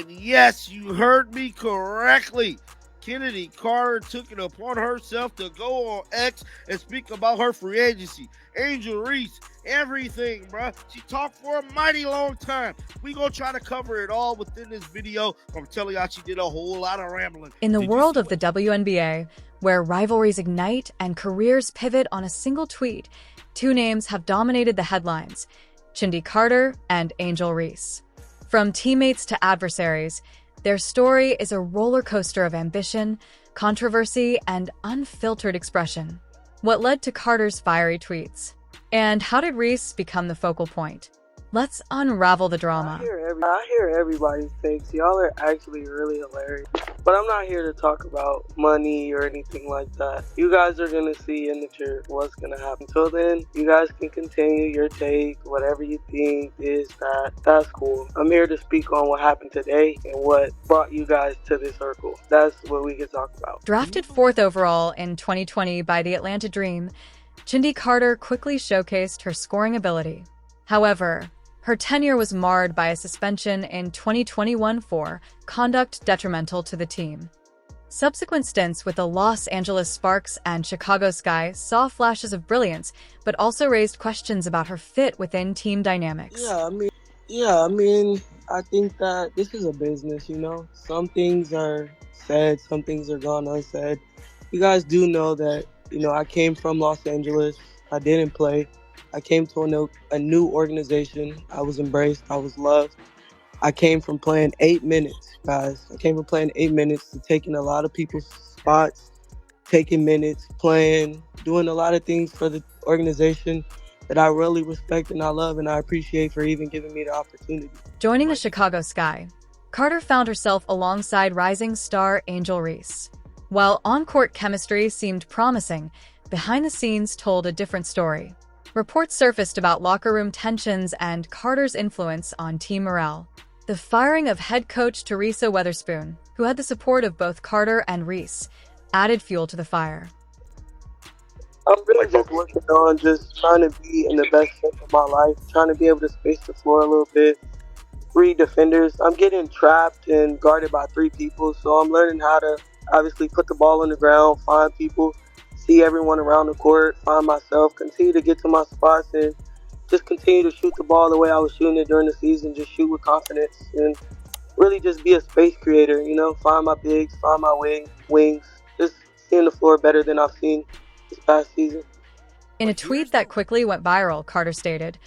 Yes, you heard me correctly. Chennedy Carter took it upon herself to go on X and speak about her free agency. Angel Reese, everything, bruh. She talked for a mighty long time. We gonna try to cover it all within this video. I'm telling y'all, she did a whole lot of rambling. In the Did you world see of the WNBA, where rivalries ignite and careers pivot on a single tweet, two names have dominated the headlines: Chennedy Carter and Angel Reese. From teammates to adversaries, their story is a roller coaster of ambition, controversy, and unfiltered expression. What led to Carter's fiery tweets? And how did Reese become the focal point? Let's unravel the drama. I hear everybody's takes. Y'all are actually really hilarious. But I'm not here to talk about money or anything like that. You guys are going to see in the future what's going to happen. Until then, you guys can continue your take, whatever you think is that. That's cool. I'm here to speak on what happened today and what brought you guys to this circle. That's what we can talk about. Drafted 4th overall in 2020 by the Atlanta Dream, Chennedy Carter quickly showcased her scoring ability. However, her tenure was marred by a suspension in 2021 for conduct detrimental to the team. Subsequent stints with the Los Angeles Sparks and Chicago Sky saw flashes of brilliance, but also raised questions about her fit within team dynamics. I think that this is a business, Some things are said, some things are gone unsaid. You guys do know that, I came from Los Angeles. I didn't play. I came to a new organization. I was embraced. I was loved. I came from playing 8 minutes, guys. I came from playing 8 minutes to taking a lot of people's spots, taking minutes, playing, doing a lot of things for the organization that I really respect and I love and I appreciate for even giving me the opportunity. Joining the Chicago Sky, Carter found herself alongside rising star Angel Reese. While on-court chemistry seemed promising, behind the scenes told a different story. Reports surfaced about locker room tensions and Carter's influence on team morale. The firing of head coach Teresa Weatherspoon, who had the support of both Carter and Reese, added fuel to the fire. I'm really just working on just trying to be in the best shape of my life, trying to be able to space the floor a little bit, read defenders. I'm getting trapped and guarded by 3 people, so I'm learning how to obviously put the ball on the ground, find people, see everyone around the court, find myself, continue to get to my spots, and just continue to shoot the ball the way I was shooting it during the season, just shoot with confidence, and really just be a space creator, find my bigs, find my wings, just seeing the floor better than I've seen this past season. In a tweet that quickly went viral, Carter stated,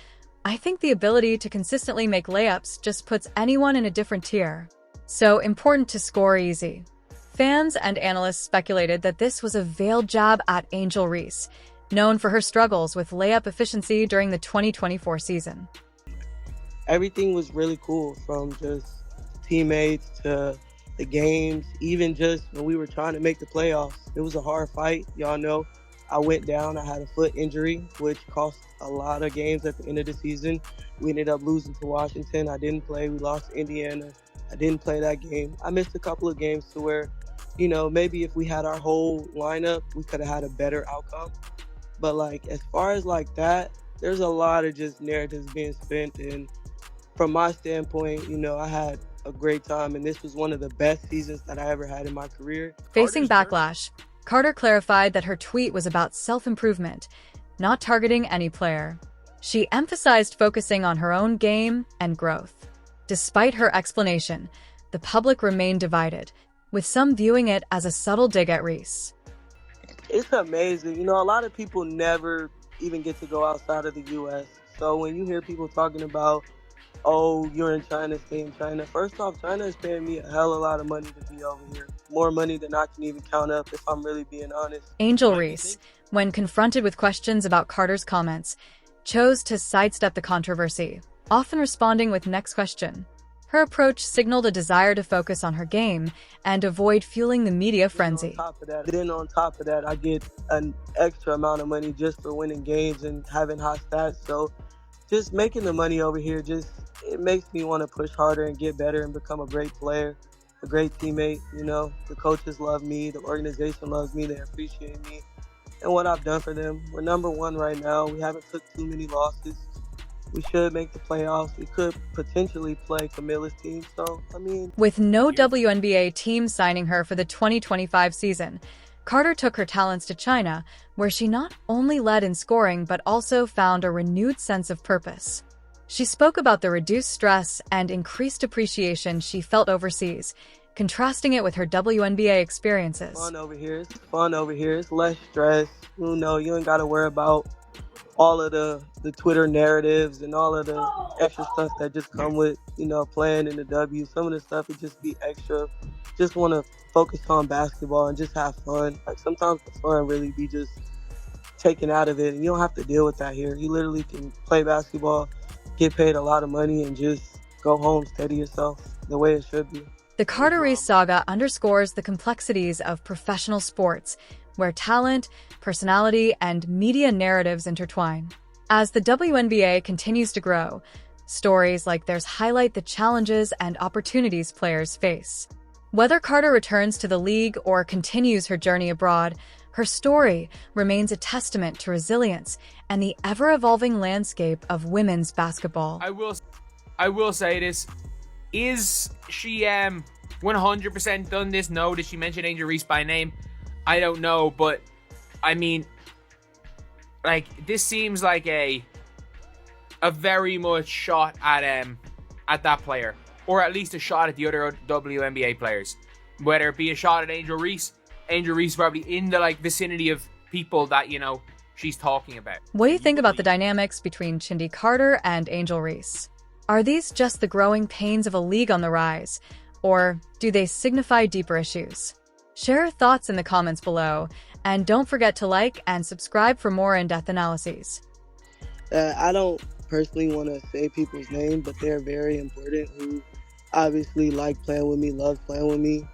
"I think the ability to consistently make layups just puts anyone in a different tier. So important to score easy." Fans and analysts speculated that this was a veiled jab at Angel Reese, known for her struggles with layup efficiency during the 2024 season. Everything was really cool, from just teammates to the games, even just when we were trying to make the playoffs. It was a hard fight. Y'all know I went down. I had a foot injury, which cost a lot of games at the end of the season. We ended up losing to Washington. I didn't play. We lost to Indiana. I didn't play that game. I missed a couple of games to where, maybe if we had our whole lineup, we could have had a better outcome. But as far as that, there's a lot of just narratives being spent. And from my standpoint, I had a great time. And this was one of the best seasons that I ever had in my career. Facing backlash, Carter clarified that her tweet was about self-improvement, not targeting any player. She emphasized focusing on her own game and growth. Despite her explanation, the public remained divided, with some viewing it as a subtle dig at Reese. It's amazing. A lot of people never even get to go outside of the U.S. So when you hear people talking about, oh, you're in China, stay in China. First off, China is paying me a hell of a lot of money to be over here. More money than I can even count up, if I'm really being honest. Angel Reese, when confronted with questions about Carter's comments, chose to sidestep the controversy, often responding with "next question." Her approach signaled a desire to focus on her game and avoid fueling the media frenzy. On top of that, I get an extra amount of money just for winning games and having high stats. So just making the money over here, it makes me want to push harder and get better and become a great player, a great teammate. The coaches love me, the organization loves me, they appreciate me and what I've done for them. We're number 1 right now. We haven't took too many losses. We should make the playoffs. We could potentially play Camilla's team. So, I mean, With no WNBA team signing her for the 2025 season, Carter took her talents to China, where she not only led in scoring but also found a renewed sense of purpose. She spoke about the reduced stress and increased appreciation she felt overseas, contrasting it with her WNBA experiences. fun over here. It's fun over here. It's less stress. You ain't got to worry about all of the Twitter narratives and all of the extra stuff that just come with, playing in the W. Some of the stuff would just be extra. Just want to focus on basketball and just have fun. Like sometimes the fun really be just taken out of it, and you don't have to deal with that here. You literally can play basketball, get paid a lot of money, and just go home, steady yourself the way it should be. The Carter Reese saga underscores the complexities of professional sports, where talent, personality, and media narratives intertwine. As the WNBA continues to grow, stories like theirs highlight the challenges and opportunities players face. Whether Carter returns to the league or continues her journey abroad, her story remains a testament to resilience and the ever-evolving landscape of women's basketball. I will say this. Is she 100% done this? No. Did she mention Angel Reese by name? I don't know, but I mean, this seems like a very much shot at that player, or at least a shot at the other WNBA players. Whether it be a shot at Angel Reese is probably in the vicinity of people that she's talking about. What do you think about the dynamics between Chennedy Carter and Angel Reese? Are these just the growing pains of a league on the rise, or do they signify deeper issues? Share your thoughts in the comments below, and don't forget to like and subscribe for more in-depth analyses. I don't personally want to say people's name, but they're very important who obviously like playing with me, love playing with me.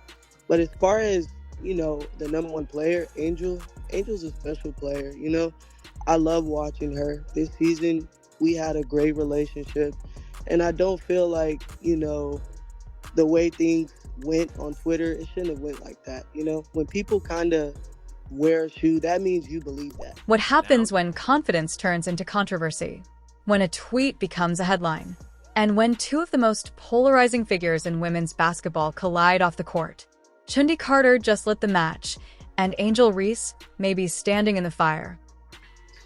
But as far as, the number one player, Angel's a special player, I love watching her. This season, we had a great relationship, and I don't feel like, the way things went on Twitter, it shouldn't have went like that. When people kind of wear a shoe, that means you believe that. What happens when confidence turns into controversy? When a tweet becomes a headline? And when two of the most polarizing figures in women's basketball collide off the court? Chennedy Carter just lit the match, and Angel Reese may be standing in the fire.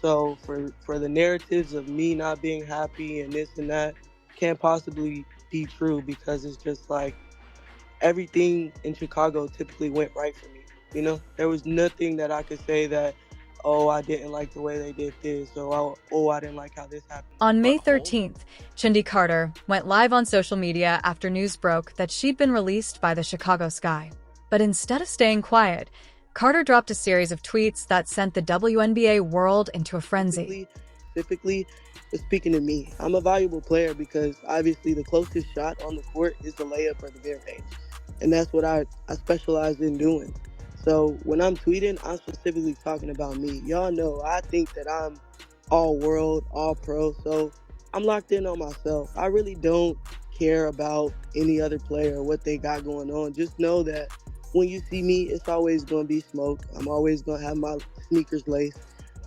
So for the narratives of me not being happy and this and that can't possibly be true, because it's just like everything in Chicago typically went right for me. There was nothing that I could say that, oh, I didn't like the way they did this, or oh, I didn't like how this happened. On May 13th, Chennedy Carter went live on social media after news broke that she'd been released by the Chicago Sky. But instead of staying quiet, Carter dropped a series of tweets that sent the WNBA world into a frenzy. Specifically, speaking to me, I'm a valuable player because obviously the closest shot on the court is the layup or the mid-range. And that's what I specialize in doing. So when I'm tweeting, I'm specifically talking about me. Y'all know I think that I'm all world, all pro. So I'm locked in on myself. I really don't care about any other player or what they got going on. Just know that when you see me, it's always going to be smoke. I'm always going to have my sneakers laced.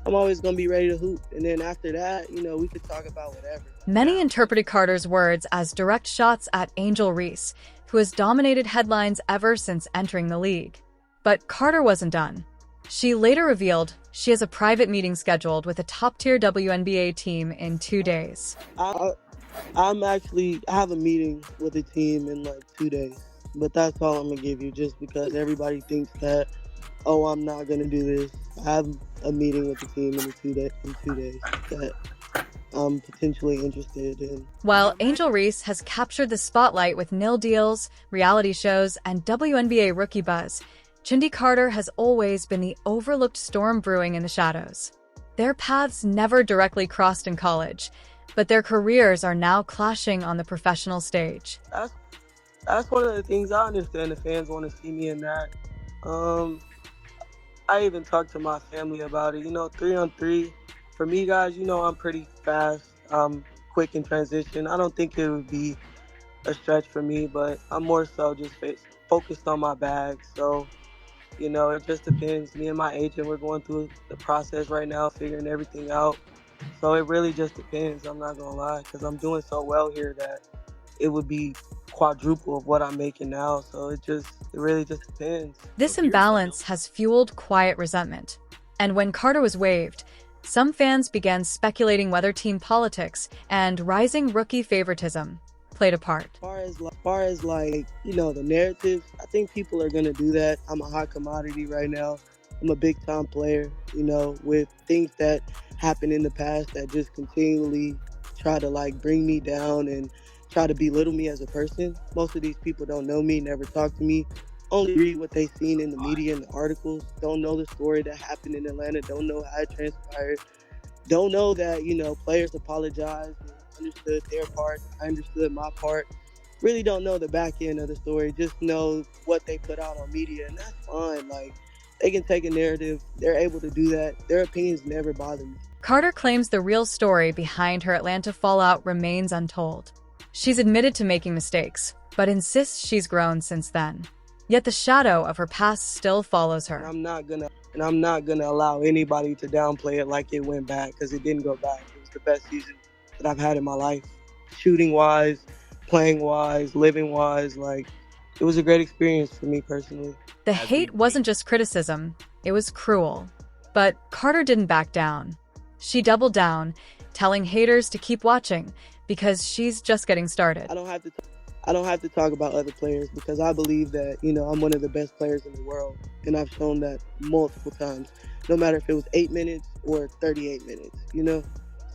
I'm always going to be ready to hoop. And then after that, we could talk about whatever. Many interpreted Carter's words as direct shots at Angel Reese, who has dominated headlines ever since entering the league. But Carter wasn't done. She later revealed she has a private meeting scheduled with a top-tier WNBA team in 2 days. I have a meeting with a team in 2 days. But that's all I'm going to give you, just because everybody thinks that, oh, I'm not going to do this. I have a meeting with the team in 2 days that I'm potentially interested in. While Angel Reese has captured the spotlight with nil deals, reality shows, and WNBA rookie buzz, Chennedy Carter has always been the overlooked storm brewing in the shadows. Their paths never directly crossed in college, but their careers are now clashing on the professional stage. That's one of the things I understand the fans want to see me in that. I even talked to my family about it. 3-on-3, for me, guys, I'm pretty fast. I'm quick in transition. I don't think it would be a stretch for me, but I'm more so just focused on my bag. So, it just depends. Me and my agent, we're going through the process right now, figuring everything out. So it really just depends. I'm not gonna lie, because I'm doing so well here that it would be quadruple of what I'm making now. So it really just depends. This imbalance has fueled quiet resentment. And when Carter was waived, some fans began speculating whether team politics and rising rookie favoritism played a part. Far as the narratives, I think people are gonna do that. I'm a hot commodity right now. I'm a big time player, with things that happened in the past that just continually try to bring me down and try to belittle me as a person. Most of these people don't know me, never talk to me, only read what they've seen in the media and the articles, don't know the story that happened in Atlanta, don't know how it transpired, don't know that, players apologized and understood their part, I understood my part. Really don't know the back end of the story, just know what they put out on media, and that's fine. They can take a narrative, they're able to do that. Their opinions never bother me. Carter claims the real story behind her Atlanta fallout remains untold. She's admitted to making mistakes, but insists she's grown since then. Yet the shadow of her past still follows her. And I'm not gonna allow anybody to downplay it like it went bad, because it didn't go bad. It was the best season that I've had in my life. Shooting wise, playing wise, living wise, it was a great experience for me personally. The hate wasn't just criticism, it was cruel. But Carter didn't back down. She doubled down, telling haters to keep watching because she's just getting started. I don't have to talk about other players, because I believe that, I'm one of the best players in the world. And I've shown that multiple times, no matter if it was 8 minutes or 38 minutes,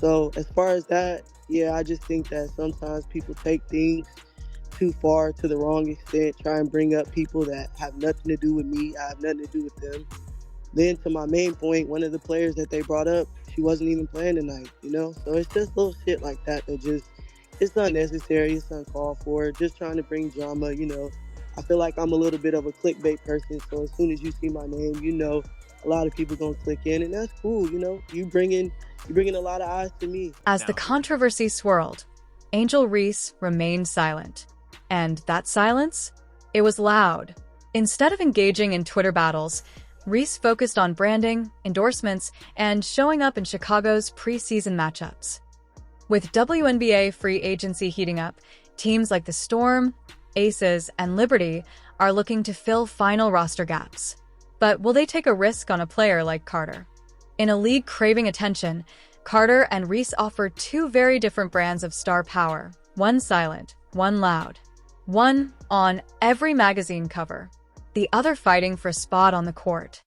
So as far as that, yeah, I just think that sometimes people take things too far to the wrong extent, try and bring up people that have nothing to do with me, I have nothing to do with them. Then to my main point, one of the players that they brought up, she wasn't even playing tonight, So it's just little shit like that just, it's unnecessary, it's uncalled for, just trying to bring drama, I feel like I'm a little bit of a clickbait person, so as soon as you see my name, a lot of people gonna click in, and that's cool, you bringing a lot of eyes to me. As the controversy swirled, Angel Reese remained silent. And that silence? It was loud. Instead of engaging in Twitter battles, Reese focused on branding, endorsements, and showing up in Chicago's preseason matchups. With WNBA free agency heating up, teams like the Storm, Aces, and Liberty are looking to fill final roster gaps. But will they take a risk on a player like Carter? In a league craving attention, Carter and Reese offer two very different brands of star power, one silent, one loud. One on every magazine cover, the other fighting for a spot on the court.